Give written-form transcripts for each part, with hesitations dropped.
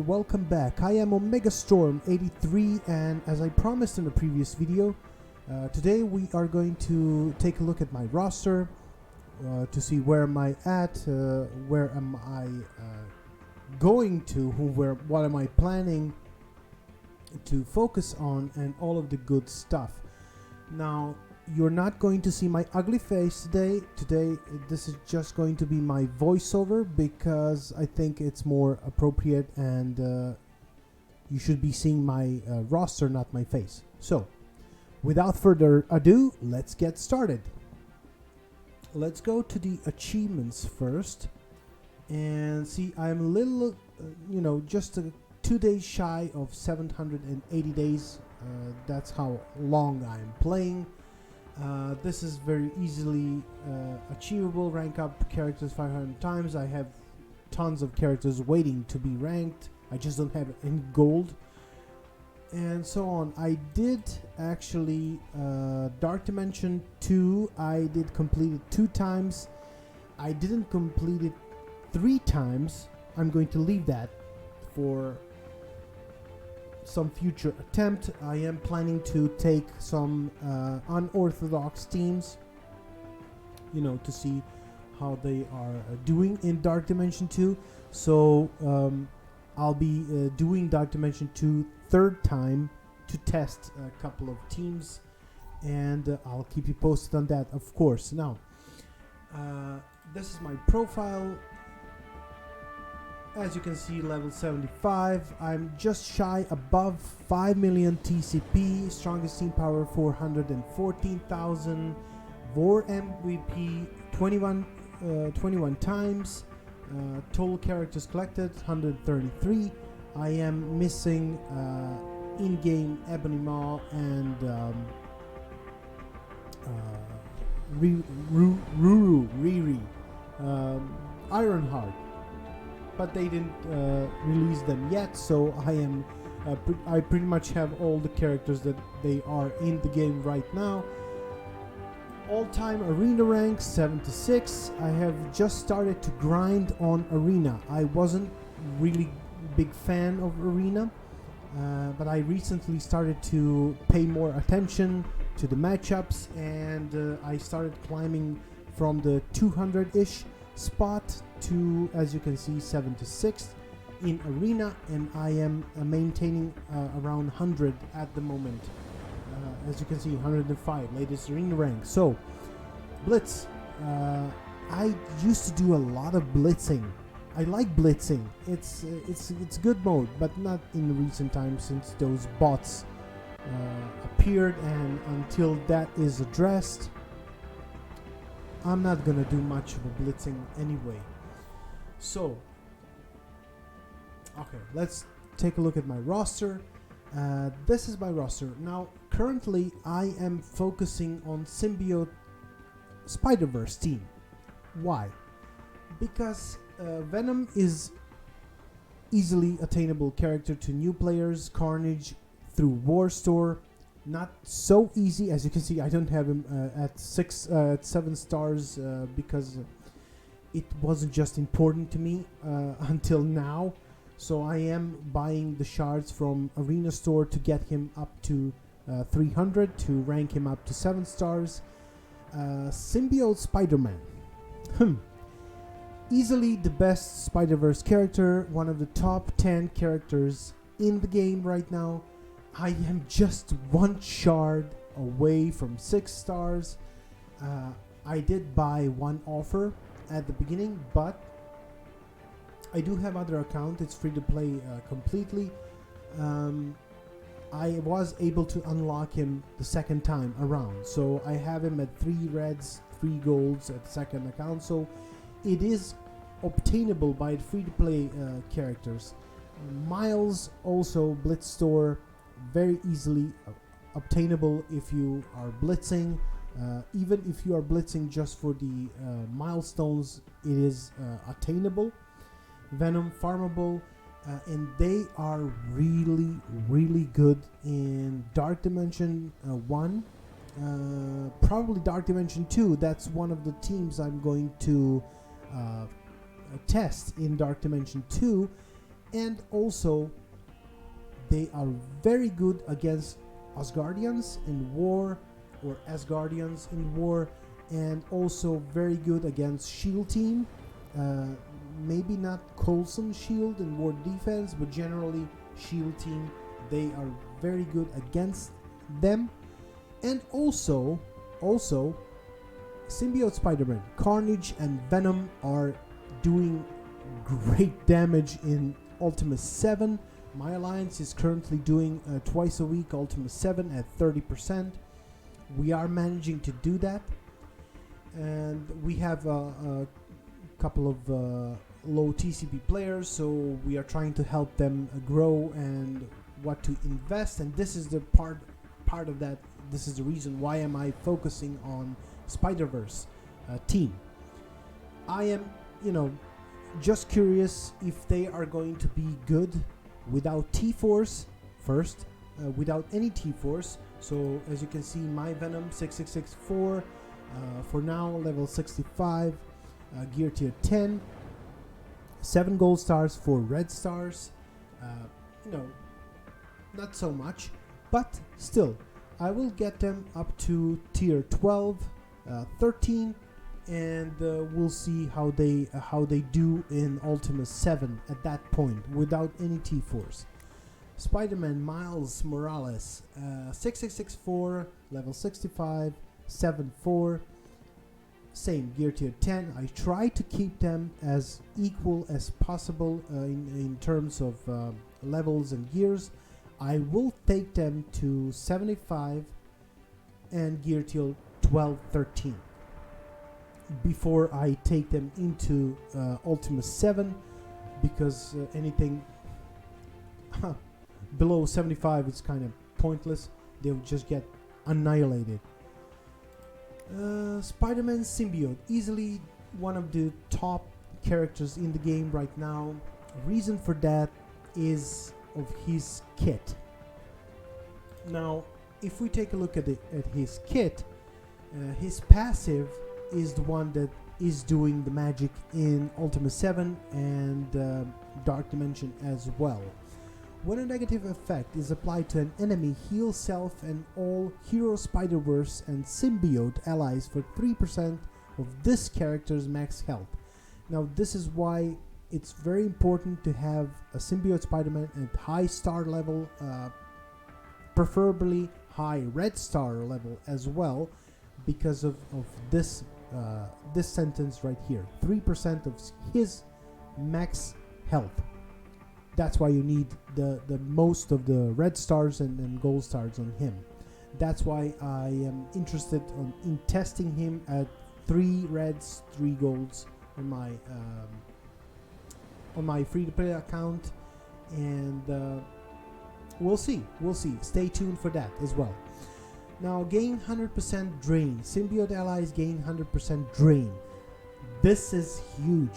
welcome back. I am Omega Storm 83, and as I promised in the previous video, today we are going to take a look at my roster to see where am I at, where am I going to, what am I planning to focus on, and all of the good stuff. Now, you're not going to see my ugly face today. This is just going to be my voiceover because I think it's more appropriate, and you should be seeing my roster, not my face. So, without further ado, let's get started. Let's go to the achievements first and see. I'm a little, just 2 days shy of 780 days. That's how long I'm playing. This is very easily achievable. Rank up characters 500 times. I have tons of characters waiting to be ranked. I just don't have any gold. And so on. I did actually Dark Dimension 2. I did complete it 2 times. I didn't complete it 3 times. I'm going to leave that for some future attempt. I am planning to take some unorthodox teams, to see how they are doing in Dark Dimension 2. So I'll be doing Dark Dimension 2 third time to test a couple of teams, and I'll keep you posted on that, of course. Now, this is my profile. As you can see, level 75. I'm just shy above 5 million TCP. Strongest team power 414,000. War MVP 21 times. Total characters collected 133. I am missing in-game Ebony Maw and Riri, Ironheart. But they didn't release them yet, so I pretty much have all the characters that they are in the game right now. All-time arena rank 76. I have just started to grind on arena. I wasn't really big fan of arena, but I recently started to pay more attention to the matchups, and I started climbing from the 200-ish spot to, as you can see, 76th in arena, and I am maintaining around 100 at the moment. As you can see, 105 latest arena rank. So blitz, I used to do a lot of blitzing. I like blitzing. It's good mode, but not in the recent times since those bots appeared, and until that is addressed, I'm not gonna do much of a blitzing anyway. So, okay, let's take a look at my roster. This is my roster. Now, currently, I am focusing on Symbiote Spider-Verse team. Why? Because Venom is easily attainable character to new players. Carnage through War Store, not so easy. As you can see, I don't have him at 7 stars because it wasn't just important to me until now. So I am buying the shards from Arena Store to get him up to 300 to rank him up to 7 stars. Symbiote Spider-Man. Easily the best Spider-Verse character, one of the top 10 characters in the game right now. I am just 1 shard away from 6 stars. I did buy 1 offer at the beginning, but I do have other account. It's free to play completely. I was able to unlock him the second time around, so I have him at 3 reds, 3 golds at the second account. So it is obtainable by free to play characters. Miles also Blitz Store, very easily obtainable if you are blitzing. Even if you are blitzing just for the milestones, it is attainable. Venom farmable, and they are really good in Dark Dimension 1, probably Dark Dimension 2. That's one of the teams I'm going to test in Dark Dimension 2, And also, they are very good against Asgardians in war, or Asgardians in war, and also very good against Shield Team. Maybe not Coulson Shield in war defense, but generally Shield Team, they are very good against them. And also Symbiote Spider-Man, Carnage and Venom are doing great damage in Ultimus 7. My alliance is currently doing twice a week Ultimus 7 at 30%. We are managing to do that, and we have a couple of low TCP players, so we are trying to help them grow and what to invest. And this is the part of that. This is the reason why am I focusing on Spider-Verse team. I am, just curious if they are going to be good without T-Force first, without any T-Force. So as you can see, my Venom 6664 for now level 65, gear tier 10, 7 gold stars, 4 red stars. Not so much, but still I will get them up to tier 12, 13, and we'll see how they do in Ultimus 7 at that point without any T-Force. Spider-Man Miles Morales, 6664, level 65, 7-4, same gear tier 10. I try to keep them as equal as possible in terms of levels and gears. I will take them to 75 and gear tier 12, 13 before I take them into Ultimus 7, because anything below 75 is kind of pointless. They'll just get annihilated. Spider-Man Symbiote, easily one of the top characters in the game right now. Reason for that is of his kit. Now, if we take a look at his kit, his passive is the one that is doing the magic in Ultimate 7 and Dark Dimension as well. When a negative effect is applied to an enemy, heal self and all Hero Spider-Verse and Symbiote allies for 3% of this character's max health. Now this is why it's very important to have a Symbiote Spider-Man at high star level, preferably high red star level as well, because of this this sentence right here, 3% of his max health. That's why you need the most of the red stars and gold stars on him. That's why I am interested in testing him at 3 reds, 3 golds on my free-to-play account, and we'll see. Stay tuned for that as well. Now, gain 100% drain. Symbiote allies gain 100% drain. This is huge.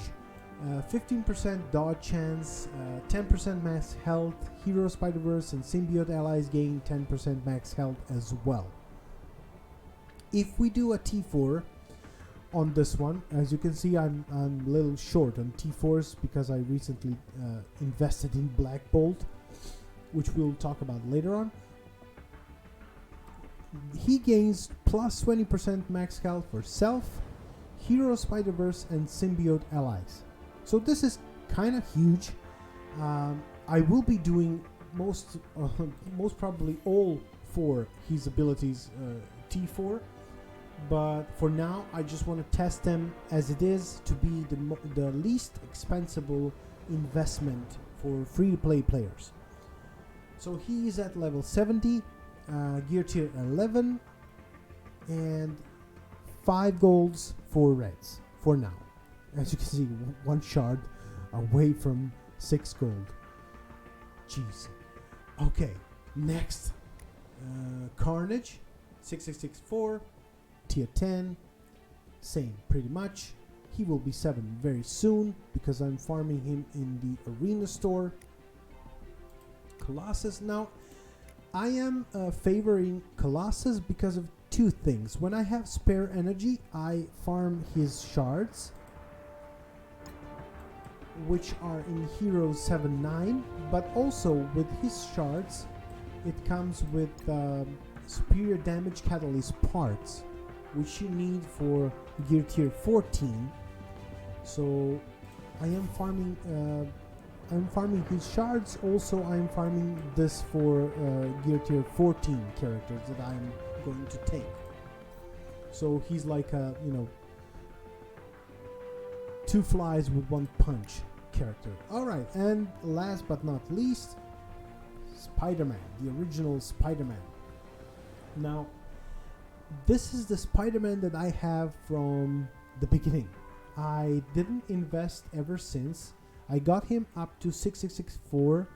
15% dodge chance, 10% max health. Hero Spider-Verse and Symbiote allies gain 10% max health as well. If we do a T4 on this one, as you can see, I'm a little short on T4s because I recently invested in Black Bolt, which we'll talk about later on. He gains plus 20% max health for self, Hero Spider-Verse and Symbiote allies. So this is kind of huge. I will be doing most probably all 4 his abilities T4, but for now I just want to test them as it is to be the least expensive investment for free-to-play players. So he is at level 70, gear tier 11, and 5 golds, 4 reds for now. As you can see, 1 shard away from 6 gold. Jeez. Okay, next, Carnage, 6664, tier 10, same pretty much. He will be 7 very soon because I'm farming him in the arena store. Colossus, now I am favoring Colossus because of 2 things. When I have spare energy, I farm his shards. which are in Heroes 7-9, but also with his shards, it comes with superior damage catalyst parts, which you need for gear tier 14. So I am farming. I'm farming his shards. Also, I'm farming this for gear tier 14 characters that I'm going to take. So he's like a, two flies with one punch character. Alright, and last but not least, Spider-Man, the original Spider-Man. Now, this is the Spider-Man that I have from the beginning. I didn't invest ever since. I got him up to 6664,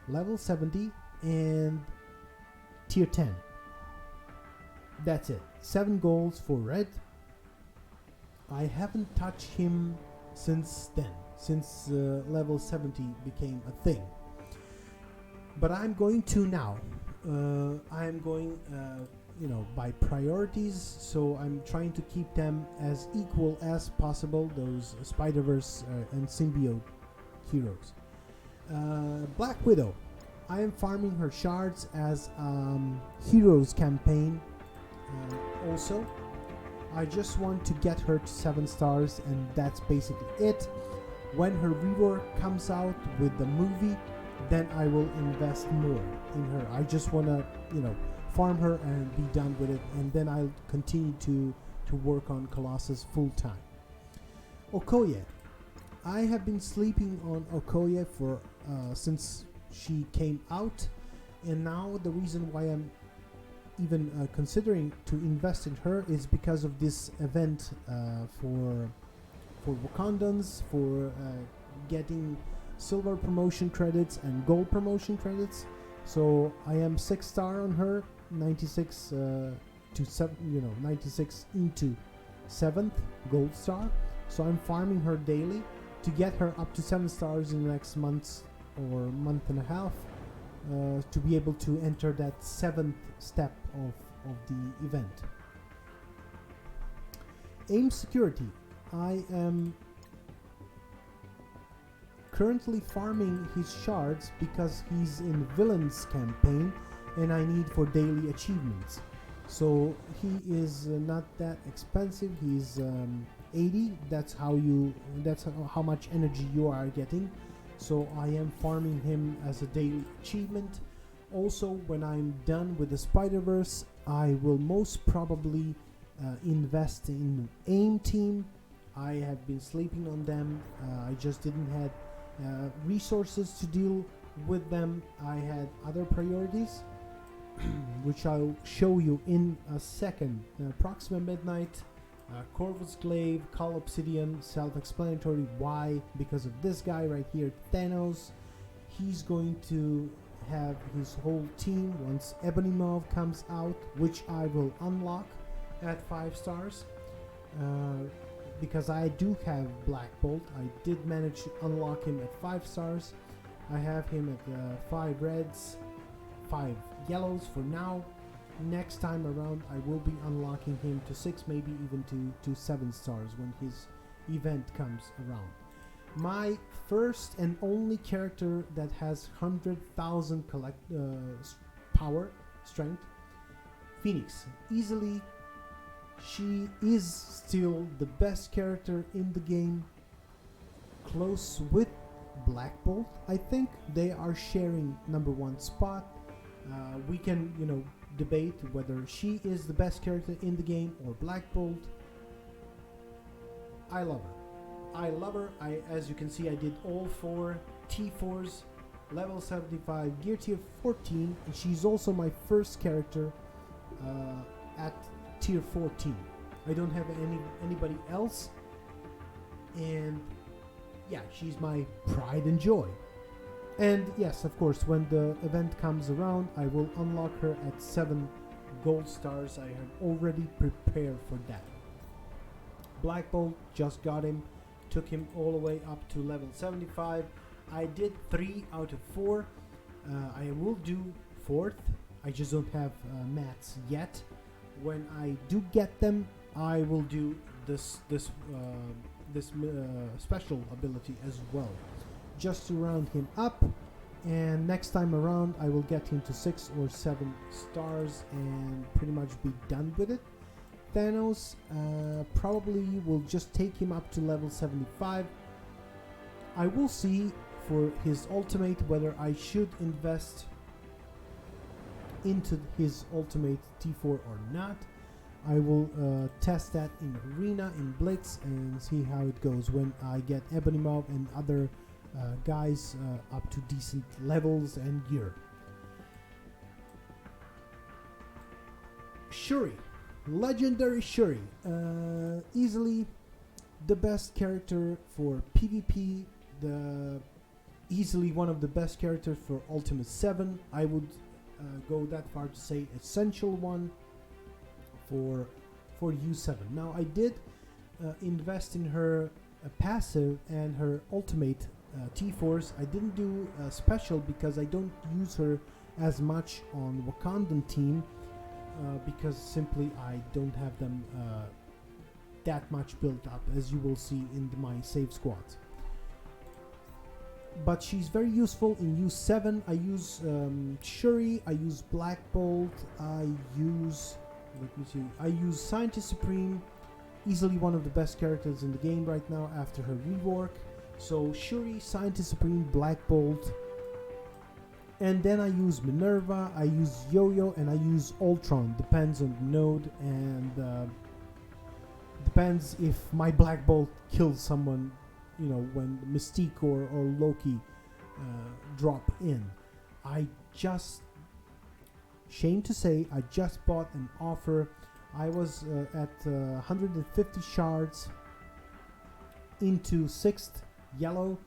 level 70, and tier 10. That's it. 7 golds for red. I haven't touched him since then, since level 70 became a thing. But I'm going to now. I'm going, by priorities, so I'm trying to keep them as equal as possible, those Spider-Verse and Symbiote heroes. Black Widow. I am farming her shards as Heroes campaign. Also, I just want to get her to 7 stars, and that's basically it. When her rework comes out with the movie, then I will invest more in her. I just want to, farm her and be done with it, and then I'll continue to work on Colossus full time. Okoye. I have been sleeping on Okoye for since she came out, and now the reason why I'm even considering to invest in her is because of this event for Wakandans, for getting silver promotion credits and gold promotion credits. So I am 6-star on her, 96 to 7, 96 into 7th gold star. So I'm farming her daily to get her up to 7 stars in the next month or month and a half, to be able to enter that 7th step of the event. AIM security. I am currently farming his shards because he's in villains campaign and I need for daily achievements. So he is not that expensive. He's 80. That's how much energy you are getting. So I am farming him as a daily achievement. Also, when I'm done with the Spider-Verse, I will most probably invest in AIM team. I have been sleeping on them. I just didn't have resources to deal with them. I had other priorities, which I'll show you in a second. Proxima Midnight, Corvus Glaive, Call Obsidian, self-explanatory. Why? Because of this guy right here, Thanos. He's going to have his whole team once Ebony Maw comes out, which I will unlock at 5 stars. Because I do have Black Bolt. I did manage to unlock him at 5 stars. I have him at 5 reds, 5 yellows for now. Next time around I will be unlocking him to 6, maybe even to 7 stars when his event comes around. My first and only character that has 100,000 power, strength, Phoenix. Easily, she is still the best character in the game, close with Black Bolt. I think they are sharing #1 spot. We can, debate whether she is the best character in the game or Black Bolt. I love her. As you can see, I did all 4 T4s, level 75, gear tier 14, and she's also my first character at tier 14. I don't have anybody else, and yeah, she's my pride and joy. And yes, of course, when the event comes around, I will unlock her at 7 gold stars. I have already prepared for that. Black Bolt, just got him, took him all the way up to level 75. I did 3 out of 4. I will do 4th. I just don't have mats yet. When I do get them, I will do this this special ability as well, just to round him up. And next time around, I will get him to 6 or 7 stars and pretty much be done with it. Thanos probably will just take him up to level 75. I will see for his ultimate whether I should invest into his ultimate T4 or not. I will test that in Arena, in Blitz, and see how it goes when I get Ebony Mob and other guys up to decent levels and gear. Shuri, legendary Shuri, easily the best character for PvP, easily one of the best characters for Ultimate 7. I would go that far to say essential one for U7. Now I did invest in her passive and her ultimate T-Force. I didn't do special because I don't use her as much on Wakandan team because simply I don't have them that much built up, as you will see in my save squads. But she's very useful in U7. I use Shuri, I use Black Bolt, I use Scientist Supreme, easily one of the best characters in the game right now after her rework. So Shuri, Scientist Supreme, Black Bolt, and then I use Minerva, I use Yo-Yo, and I use Ultron. Depends on the node, and depends if my Black Bolt kills someone, you know, when Mystique or Loki drop in. Shame to say, I just bought an offer. I was at 150 shards into 6th yellow.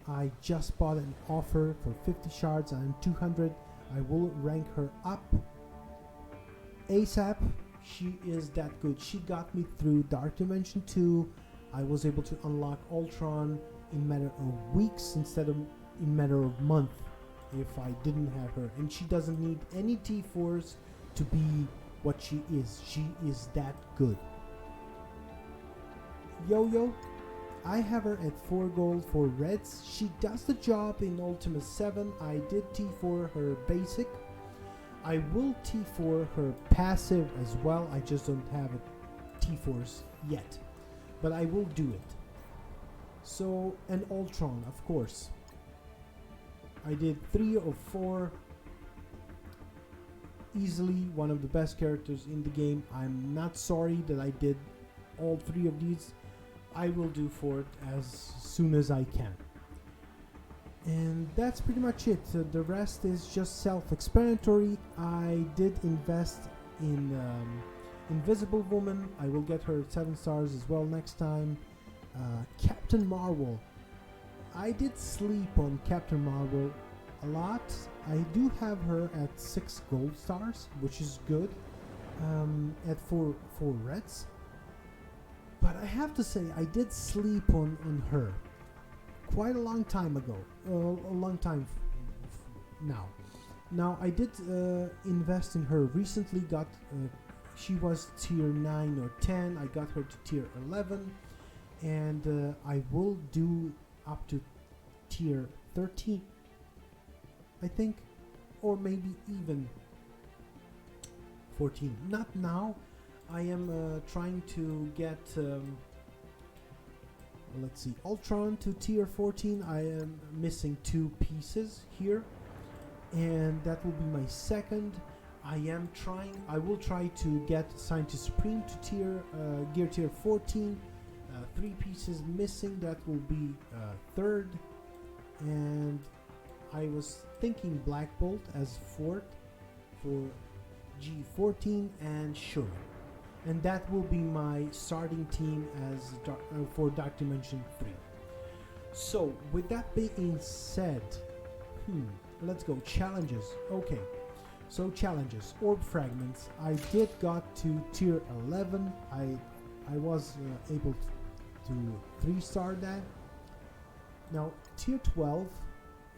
I just bought an offer for 50 shards and 200. I will rank her up ASAP. She is that good. She got me through Dark Dimension 2. I was able to unlock Ultron in matter of weeks instead of in matter of months if I didn't have her. And she doesn't need any T-Force to be what she is. She is that good. Yo-Yo, I have her at 4 gold for reds. She does the job in Ultimate 7. I did T4 her basic. I will T4 her passive as well. I just don't have a T-Force yet, but I will do it. So, and Ultron, of course. I did 3 or 4. Easily one of the best characters in the game. I'm not sorry that I did all 3 of these. I will do 4 as soon as I can. And that's pretty much it. The rest is just self-explanatory. I did invest in Invisible Woman. I will get her 7 stars as well next time. Captain Marvel. I did sleep on Captain Marvel a lot. I do have her at 6 gold stars, which is good, at 4 reds. But I have to say, I did sleep on her quite a long time ago, a long time now. Now I did invest in her recently. She was tier 9 or 10. I got her to tier 11, and I will do up to tier 13, I think, or maybe even 14. Not now. I am trying to get, let's see, Ultron to tier 14. I am missing 2 pieces here, and that will be my second. I will try to get Scientist Supreme to gear tier 14. 3 pieces missing, that will be third. And I was thinking Black Bolt as fourth for G14 and Shuri. And that will be my starting team as for Dark Dimension 3. So with that being said, let's go challenges. Okay, so challenges. Orb fragments. I did got to tier 11. I was able to 3-star that. Now tier 12,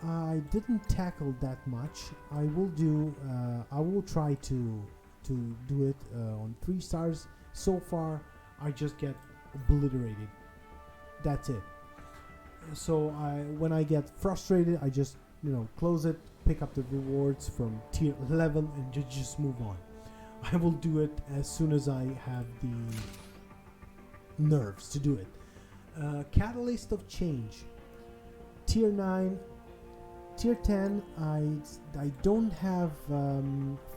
I didn't tackle that much. I will try to do it on 3 stars. So far I just get obliterated. that's it. So when I get frustrated, I just close it, pick up the rewards from tier 11, and just move on. I will do it as soon as I have the nerves to do it. Catalyst of Change, tier 9, tier 10. I don't have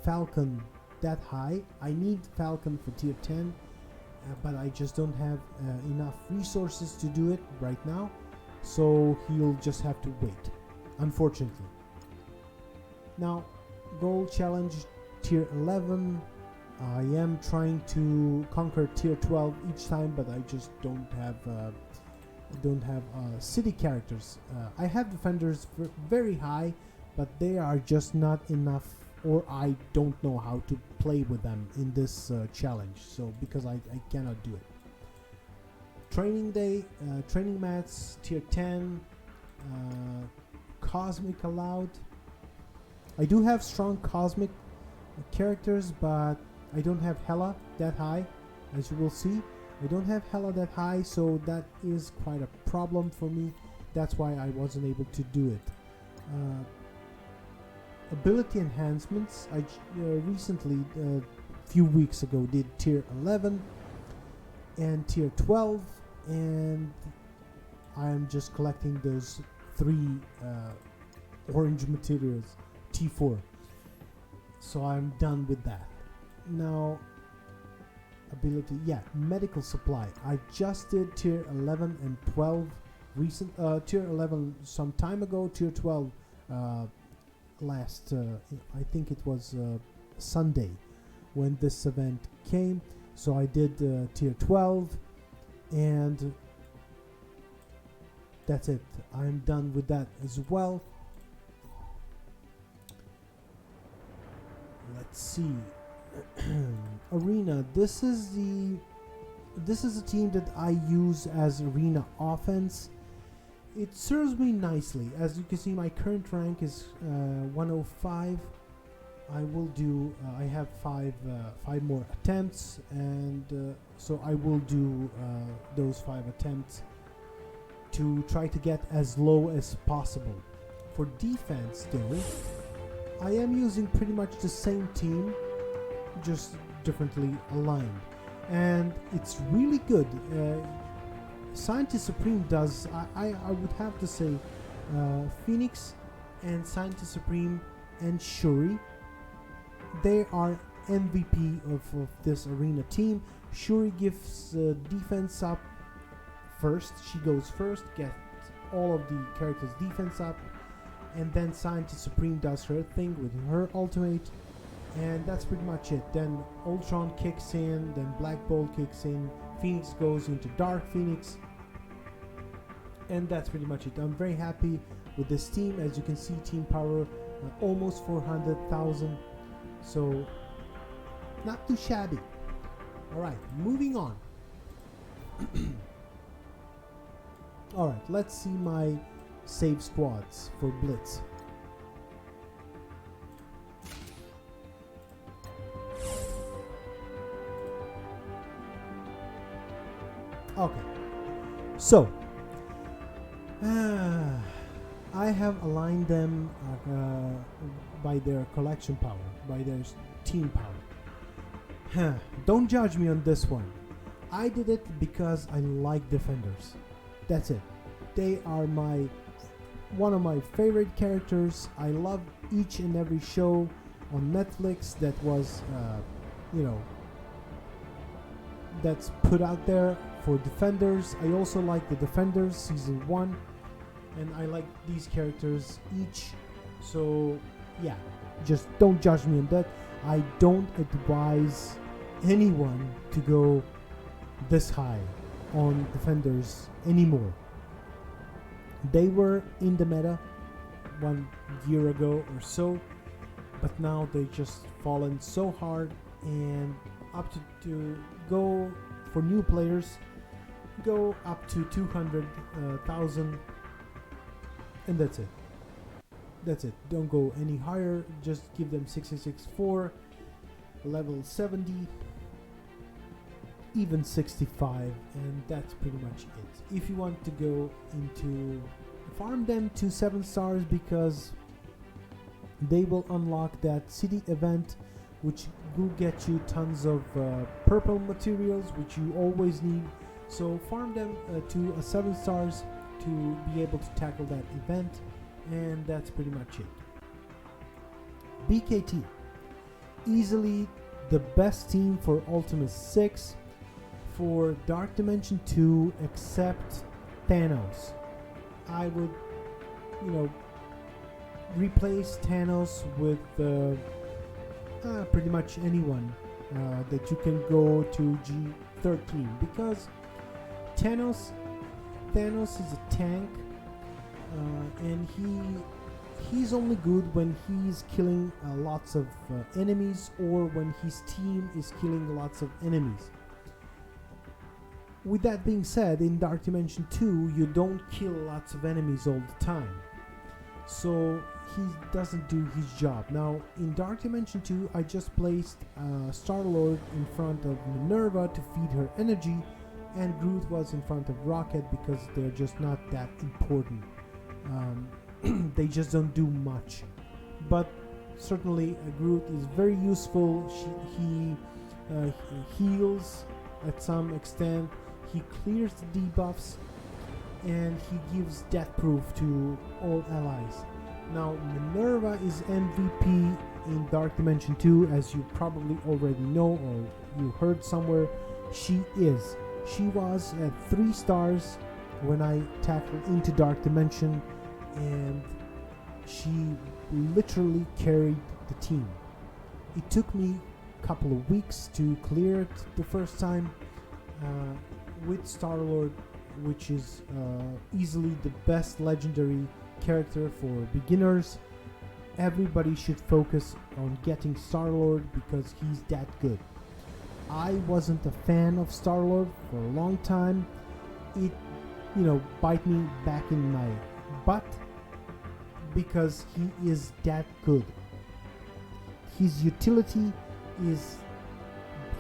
Falcon that high. I need Falcon for tier 10, but I just don't have enough resources to do it right now, so he'll just have to wait, unfortunately. Now, goal challenge tier 11. I am trying to conquer tier 12 each time, but I just don't have city characters. I have defenders very high, but they are just not enough, or I don't know how to play with them in this challenge. So because I cannot do it. Training day, training mats tier 10, cosmic allowed. I do have strong cosmic characters, but I don't have Hela that high, as you will see. I don't have Hela that high, so that is quite a problem for me. That's why I wasn't able to do it. Ability enhancements. I recently, a few weeks ago, did tier 11 and tier 12, and I'm just collecting those 3 orange materials, T4. So I'm done with that. Now, ability, medical supply. I just did tier 11 and 12 tier 11 some time ago, tier 12 last I think it was Sunday when this event came. So I did tier 12, and that's it. I'm done with that as well. Let's see. Arena. This is a team that I use as arena offense. It serves me nicely. As you can see, my current rank is 105. I will do. I have five more attempts, and so I will do those 5 attempts to try to get as low as possible. For defense, though, I am using pretty much the same team, just differently aligned, and it's really good. Scientist Supreme does, I would have to say, Phoenix and Scientist Supreme and Shuri, they are MVP of this arena team. Shuri gives defense up first. She goes first, gets all of the characters' defense up, and then Scientist Supreme does her thing with her ultimate, and that's pretty much it. Then Ultron kicks in, then Black Bolt kicks in, Phoenix goes into Dark Phoenix, and that's pretty much it. I'm very happy with this team. As you can see, team power almost 400,000, so not too shabby. Alright, moving on. Alright, let's see my save squads for Blitz. Okay, so I have aligned them by their collection power, by their team power. Don't judge me on this one. I did it because I like defenders. That's it. They are one of my favorite characters. I love each and every show on Netflix that was, that's put out there for defenders. I also like the Defenders season 1, and I like these characters each. So yeah, just don't judge me on that. I don't advise anyone to go this high on defenders anymore. They were in the meta 1 year ago or so, but now they just fallen so hard, and up to go for new players, go up to 200,000, and that's it. That's it. Don't go any higher. Just give them 666 4, level 70, even 65, and that's pretty much it. If you want to go into farm them to 7 stars, because they will unlock that city event, which will get you tons of purple materials, which you always need. So farm them to a 7 stars to be able to tackle that event, and that's pretty much it. BKT, easily the best team for Ultima 6 for Dark Dimension 2, except Thanos. I would, replace Thanos with pretty much anyone that you can go to G13, because Thanos is a tank, and he's only good when he's killing lots of enemies, or when his team is killing lots of enemies. With that being said, in Dark Dimension 2, you don't kill lots of enemies all the time, so he doesn't do his job. Now, in Dark Dimension 2, I just placed Star-Lord in front of Minerva to feed her energy, and Groot was in front of Rocket because they're just not that important. They just don't do much. But certainly, Groot is very useful. He heals at some extent. He clears the debuffs, and he gives death proof to all allies. Now, Minerva is MVP in Dark Dimension 2, as you probably already know, or you heard somewhere. She was at 3 stars when I tackled into Dark Dimension, and she literally carried the team. It took me a couple of weeks to clear it the first time with Star-Lord, which is easily the best legendary character for beginners. Everybody should focus on getting Star-Lord because he's that good. I wasn't a fan of Star-Lord for a long time. It, bite me back in my butt because he is that good. His utility is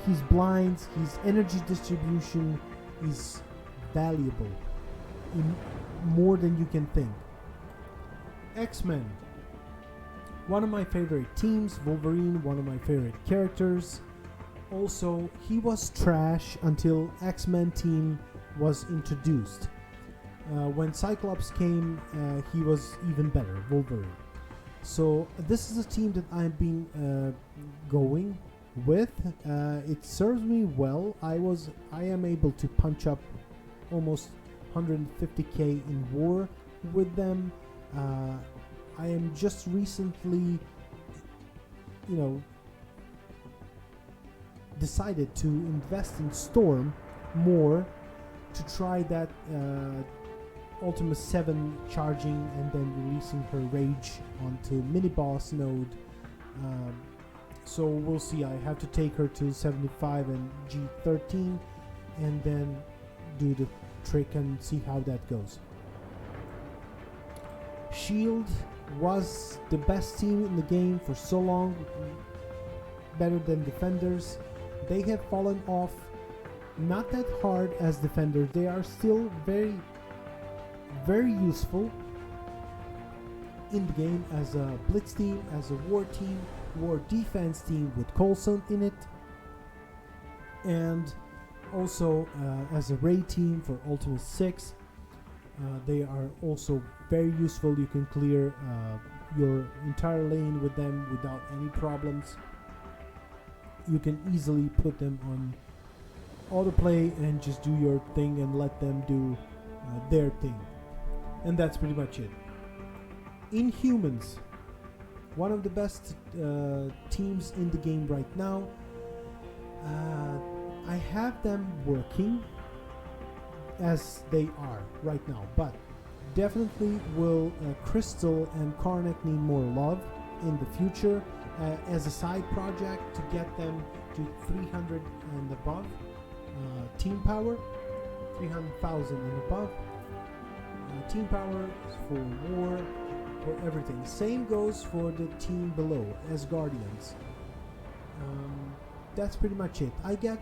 his blinds, his energy distribution is valuable in more than you can think. X-Men, one of my favorite teams. Wolverine, one of my favorite characters. Also, he was trash until X-Men team was introduced. When Cyclops came, he was even better, Wolverine. So this is a team that I've been going with. It serves me well. I am able to punch up almost 150k in war with them. I am just recently, decided to invest in Storm more to try that Ultima 7 charging and then releasing her rage onto mini boss node. So we'll see. I have to take her to 75 and G13 and then do the trick and see how that goes. Shield was the best team in the game for so long, better than Defenders. They have fallen off, not that hard as Defenders. They are still very, very useful in the game as a blitz team, as a war team, war defense team with Coulson in it, and also as a raid team for Ultima 6. They are also very useful. You can clear your entire lane with them without any problems. You can easily put them on autoplay and just do your thing and let them do their thing. And that's pretty much it. Inhumans, one of the best teams in the game right now. I have them working as they are right now, but definitely will Crystal and Karnak need more love in the future as a side project to get them to 300 and above team power, 300,000 and above team power for war, for everything. Same goes for the team below as Guardians. that's pretty much it. I got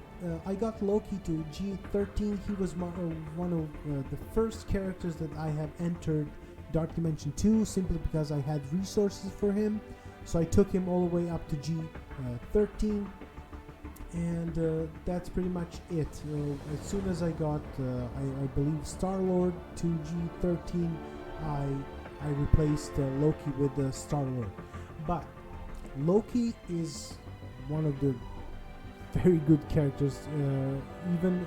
Loki to G13. He was one of the first characters that I have entered Dark Dimension 2 simply because I had resources for him. So I took him all the way up to G13, and that's pretty much it. As soon as I got, I believe, Star-Lord to G13, I replaced Loki with Star-Lord. But Loki is one of the very good characters, even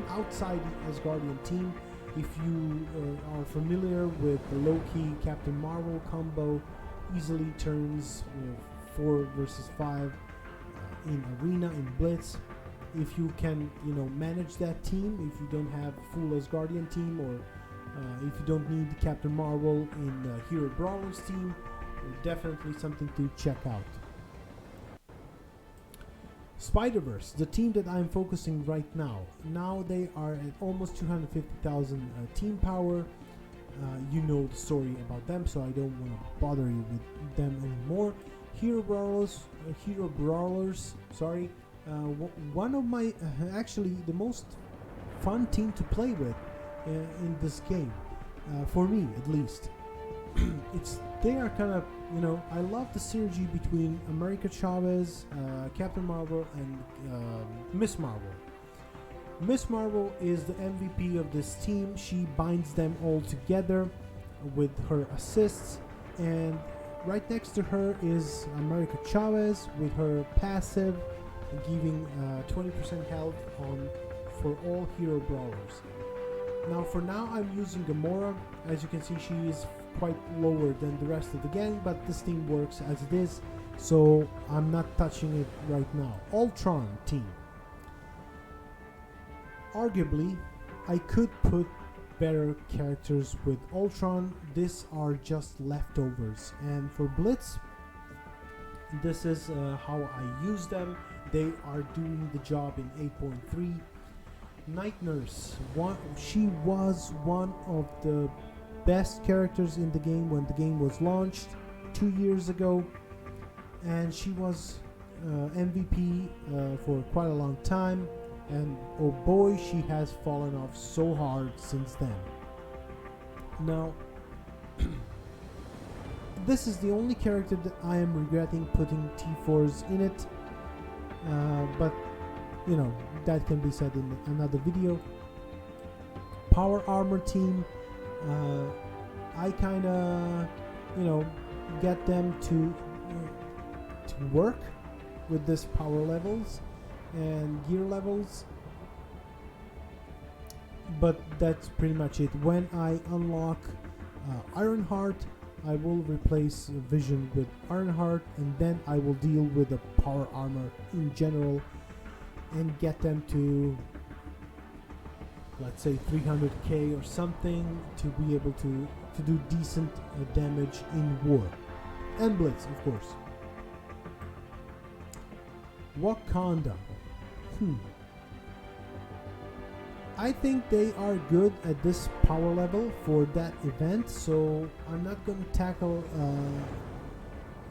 outside the Asgardian team. If you are familiar with the Loki Captain Marvel combo, easily turns 4 versus 5 in Arena, in Blitz. If you can, manage that team, if you don't have full Asgardian team, or if you don't need Captain Marvel in the Hero Brawlers team, definitely something to check out. Spider-Verse, the team that I'm focusing right now. Now they are at almost 250,000 team power. You know the story about them, so I don't want to bother you with them anymore. Hero Brawlers. Sorry, one of my actually the most fun team to play with in this game, for me at least. They are kind of, I love the synergy between America Chavez, Captain Marvel, and Miss Marvel. Miss Marvel is the MVP of this team. She binds them all together with her assists, and right next to her is America Chavez with her passive, giving 20% health for all Hero Brawlers. Now for now I'm using Gamora. As you can see, she is quite lower than the rest of the gang, but this team works as it is, so I'm not touching it right now. Ultron team. Arguably, I could put better characters with Ultron. These are just leftovers, and for Blitz, this is how I use them. They are doing the job in 8.3. Night Nurse, she was one of the best characters in the game when the game was launched 2 years ago, and she was MVP for quite a long time, and oh boy, she has fallen off so hard since then. Now this is the only character that I am regretting putting T4s in it, but that can be said in another video. Power Armor team, I kind of get them to work with this power levels and gear levels, but that's pretty much it. When I unlock Ironheart, I will replace Vision with Ironheart, and then I will deal with the Power Armor in general and get them to, let's say, 300k or something, to be able to do decent damage in war. And Blitz, of course. Wakanda. I think they are good at this power level for that event, so I'm not going to tackle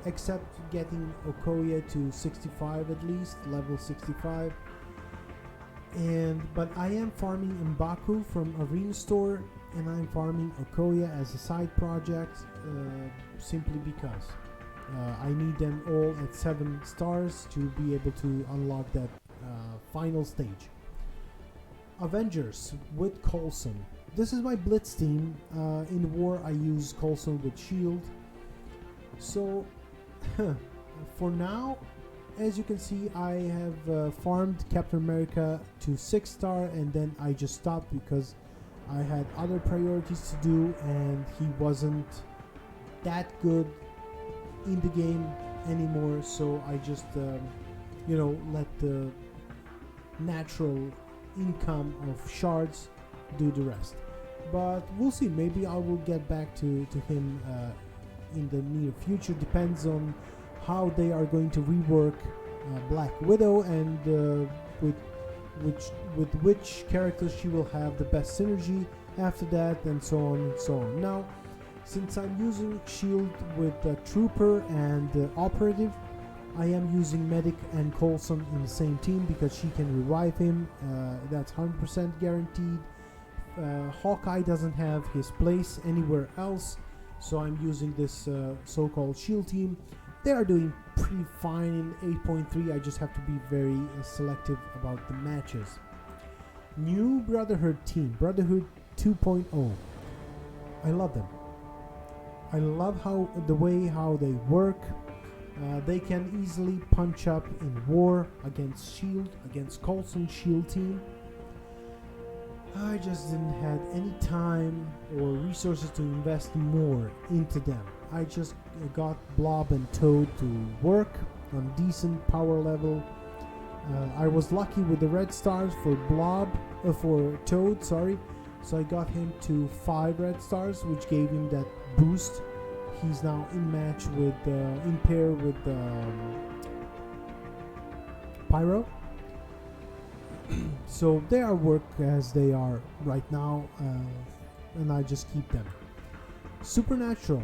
except getting Okoye to 65 at least, level 65. But I am farming M'Baku from Arena Store, and I'm farming Okoye as a side project, simply because I need them all at 7 stars to be able to unlock that final stage. Avengers with Coulson. This is my Blitz team. In war I use Coulson with Shield. So for now, as you can see, I have farmed Captain America to 6 star, and then I just stopped because I had other priorities to do, and he wasn't that good in the game anymore, so I just let the natural income of shards do the rest. But we'll see, maybe I will get back to him in the near future. Depends on how they are going to rework Black Widow, and with which characters she will have the best synergy after that, and so on and so on. Now, since I'm using Shield with Trooper and Operative, I am using Medic and Coulson in the same team because she can revive him. That's 100% guaranteed. Hawkeye doesn't have his place anywhere else, so I'm using this so-called shield team. They are doing pretty fine in 8.3. I just have to be very selective about the matches. New Brotherhood team, Brotherhood 2.0. I love them. I love the way how they work. They can easily punch up in war against Shield, against Coulson's Shield team. I just didn't have any time or resources to invest more into them. I just got Blob and Toad to work on decent power level. I was lucky with the red stars for for Toad, sorry. So I got him to 5 red stars, which gave him that boost. He's now in match with, in pair with Pyro. So they are work as they are right now, and I just keep them. Supernatural,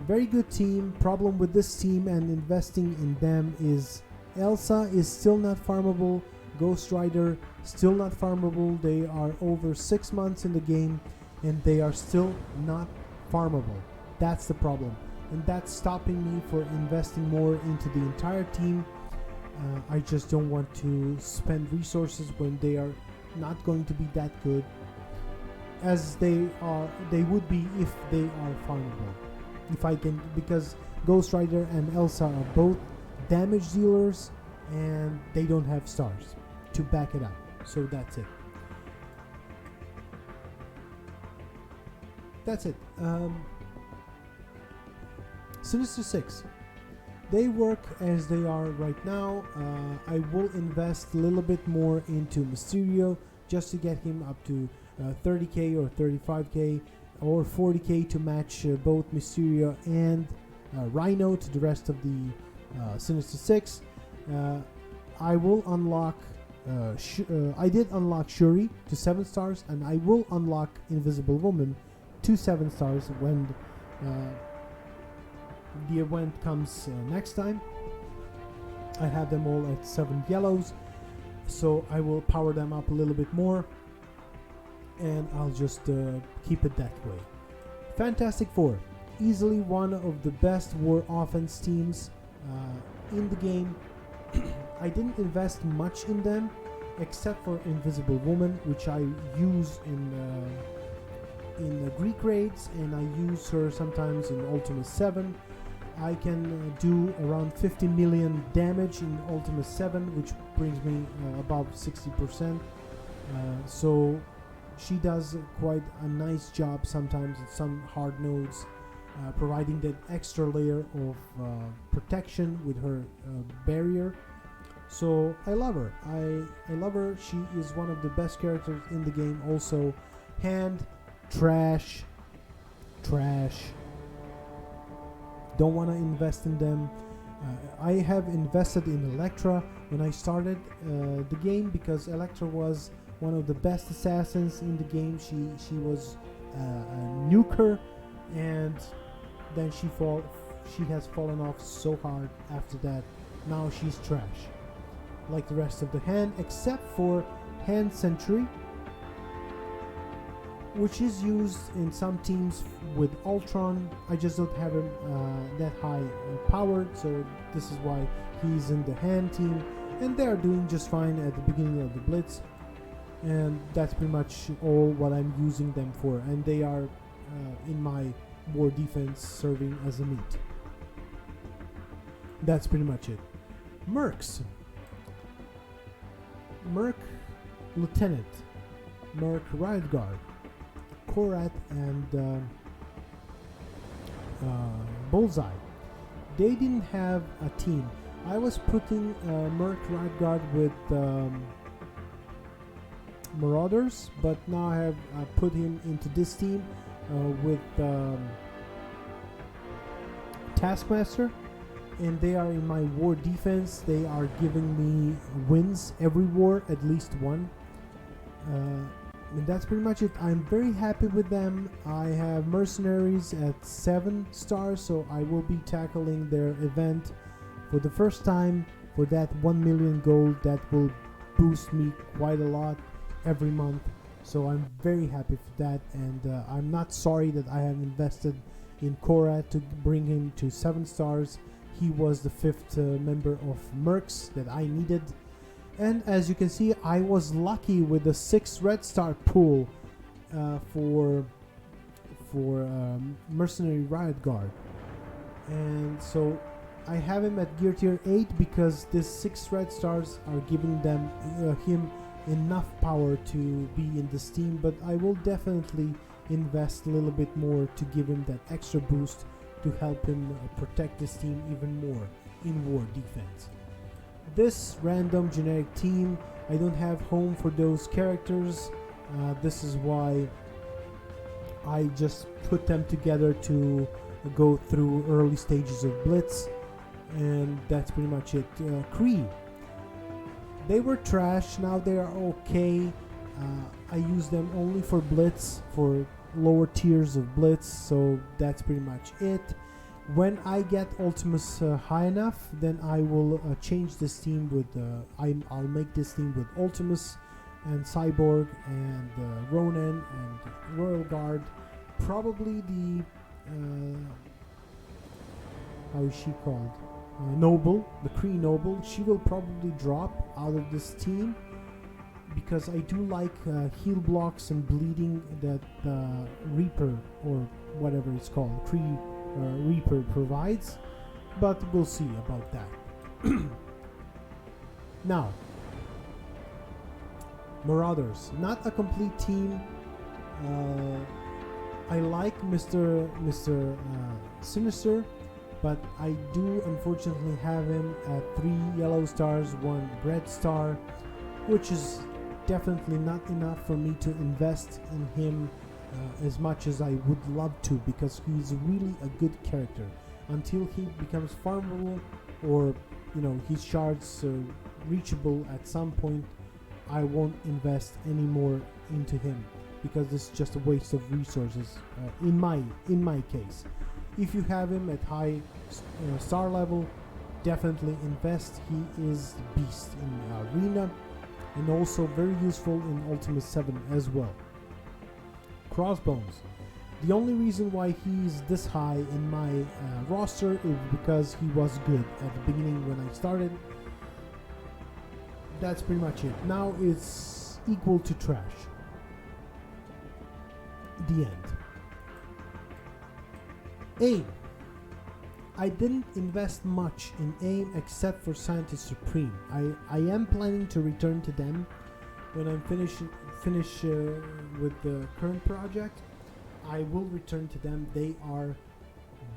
very good team. Problem with this team and investing in them is Elsa is still not farmable. Ghost Rider still not farmable. They are over 6 months in the game and they are still not farmable. That's the problem, and that's stopping me for investing more into the entire team. I just don't want to spend resources when they are not going to be that good as they would be if they are farmable. If I can, because Ghost Rider and Elsa are both damage dealers and they don't have stars to back it up. So that's it. That's it. Sinister Six. They work as they are right now. I will invest a little bit more into Mysterio just to get him up to 30k or 35k or 40k to match both Mysterio and Rhino to the rest of the Sinister Six. I will unlock I did unlock Shuri to 7 stars, and I will unlock Invisible Woman to 7 stars when the event comes next time. I have them all at 7 yellows, so I will power them up a little bit more, and I'll just keep it that way. Fantastic Four, easily one of the best war offense teams in the game. I didn't invest much in them except for Invisible Woman, which I use in Greek raids, and I use her sometimes in Ultima 7. I can do around 50 million damage in Ultima 7, which brings me above 60%. So she does quite a nice job sometimes in some hard nodes, providing that extra layer of protection with her barrier. So I love her. I love her. She is one of the best characters in the game. Also, Hand, trash. Don't want to invest in them. I have invested in Elektra when I started the game because Elektra was one of the best assassins in the game. She was a nuker, and then she has fallen off so hard after that. Now she's trash, like the rest of the Hand, except for Hand Sentry, which is used in some teams with Ultron. I just don't have him that high powered, so this is why he's in the Hand team, and they are doing just fine at the beginning of the Blitz, and that's pretty much all what I'm using them for, and they are in my war defense serving as a meat. That's pretty much it. Mercs. Merc Lieutenant, Merc Riot Guard, Korat, and Bullseye. They didn't have a team. I was putting Merc Riot Guard with Marauders, but now I have put him into this team with Taskmaster, and they are in my war defense. They are giving me wins every war, at least one. And that's pretty much it. I'm very happy with them. I have Mercenaries at 7 stars, so I will be tackling their event For the first time, for that 1 million gold, that will boost me quite a lot every month. So I'm very happy for that, and I'm not sorry that I have invested in Korra to bring him to 7 stars. He was the 5th member of Mercs that I needed. And as you can see, I was lucky with the 6 red star pool for Mercenary Riot Guard. And so I have him at gear tier 8 because these 6 red stars are giving him enough power to be in this team, but I will definitely invest a little bit more to give him that extra boost to help him protect this team even more in war defense. This random generic team, I don't have home for those characters. This is why I just put them together to go through early stages of Blitz, and that's pretty much it. Kree, they were trash, now they are okay. I use them only for Blitz, for lower tiers of Blitz, so that's pretty much it. When I get Ultimus high enough, then I will change this team with I'll make this team with Ultimus and Cyborg and Ronan and Royal Guard. Probably the how is she called? Noble, the Kree Noble. She will probably drop out of this team because I do like heal blocks and bleeding that Reaper, or whatever it's called, Kree Reaper provides, but we'll see about that. Now, Marauders, not a complete team. I like Mr. Sinister, but I do unfortunately have him at 3 yellow stars, 1 red star, which is definitely not enough for me to invest in him as much as I would love to, because he's really a good character. Until he becomes farmable, or his shards reachable at some point, I won't invest any more into him, because it's just a waste of resources in my case. If you have him at high star level, definitely invest. He is the beast in Arena, and also very useful in Ultimate 7 as well. Crossbones. The only reason why he's this high in my roster is because he was good at the beginning when I started. That's pretty much it. Now it's equal to trash. The end. AIM. I didn't invest much in AIM except for Scientist Supreme. I am planning to return to them when I'm finish with the current project. I will return to them. They are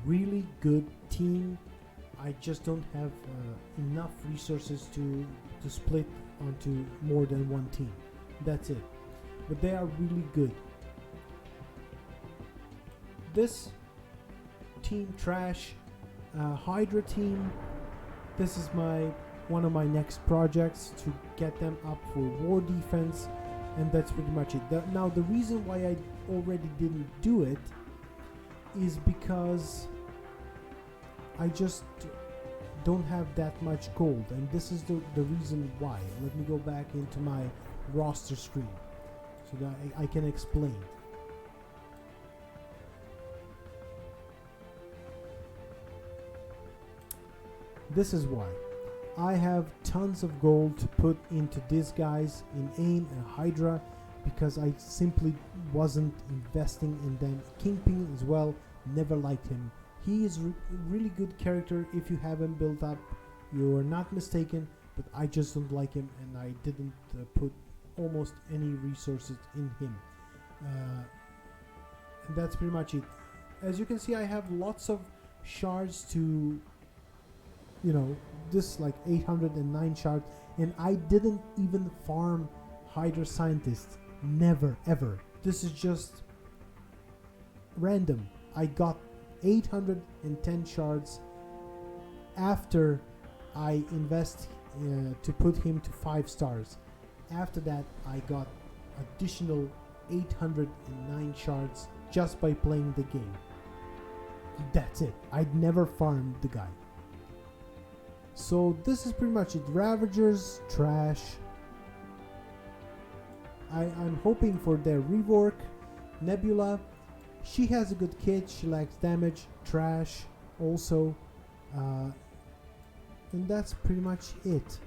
really good team. I just don't have enough resources to split onto more than one team. That's it. But they are really good. This team trash, Hydra team. This is one of my next projects, to get them up for war defense, and that's pretty much it. Now the reason why I already didn't do it is because I just don't have that much gold, and this is the reason why. Let me go back into my roster screen so that I can explain. This is why. I have tons of gold to put into these guys in AIM and Hydra, because I simply wasn't investing in them. Kingpin as well, never liked him. He is really good character if you have him built up. You are not mistaken, but I just don't like him, and I didn't put almost any resources in him. And that's pretty much it. As you can see, I have lots of shards to, this like 809 shards, and I didn't even farm Hydra Scientist. Never ever. This is just random. I got 810 shards after I invest to put him to 5 stars. After that, I got additional 809 shards just by playing the game. That's it. I'd never farmed the guy. So this is pretty much it. Ravagers, trash. I'm hoping for their rework. Nebula, she has a good kit, she likes damage, trash also, and that's pretty much it.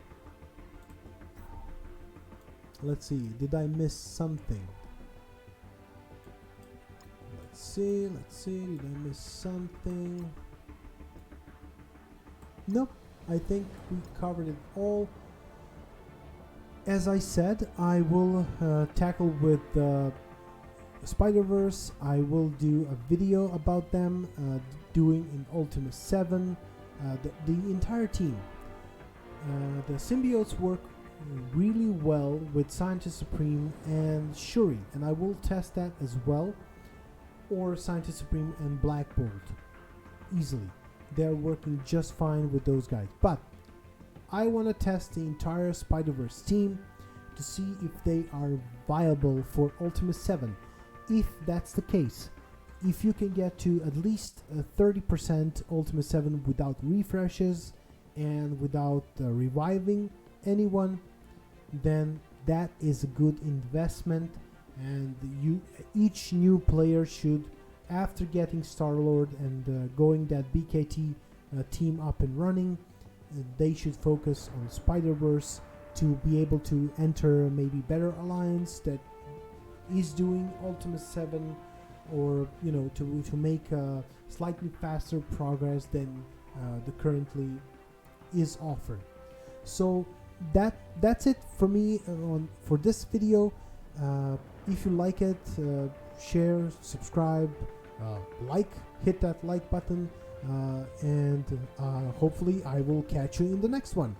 Let's see, did I miss something? Let's see, did I miss something? Nope, I think we covered it all. As I said, I will tackle with Spider-Verse. I will do a video about them doing in Ultima 7 the entire team. The symbiotes work really well with Scientist Supreme and Shuri, and I will test that as well, or Scientist Supreme and Black Bolt easily. They're working just fine with those guys, but I want to test the entire Spider-Verse team to see if they are viable for Ultima 7. If that's the case, if you can get to at least 30% Ultima 7 without refreshes and without reviving anyone, then that is a good investment, and each new player should, after getting Star-Lord and going that BKT team up and running, they should focus on Spider-Verse to be able to enter maybe better alliance that is doing Ultima 7, or to make a slightly faster progress than the currently is offered. So that's it for me for this video. If you like it, share, subscribe, hit that like button, and hopefully I will catch you in the next one.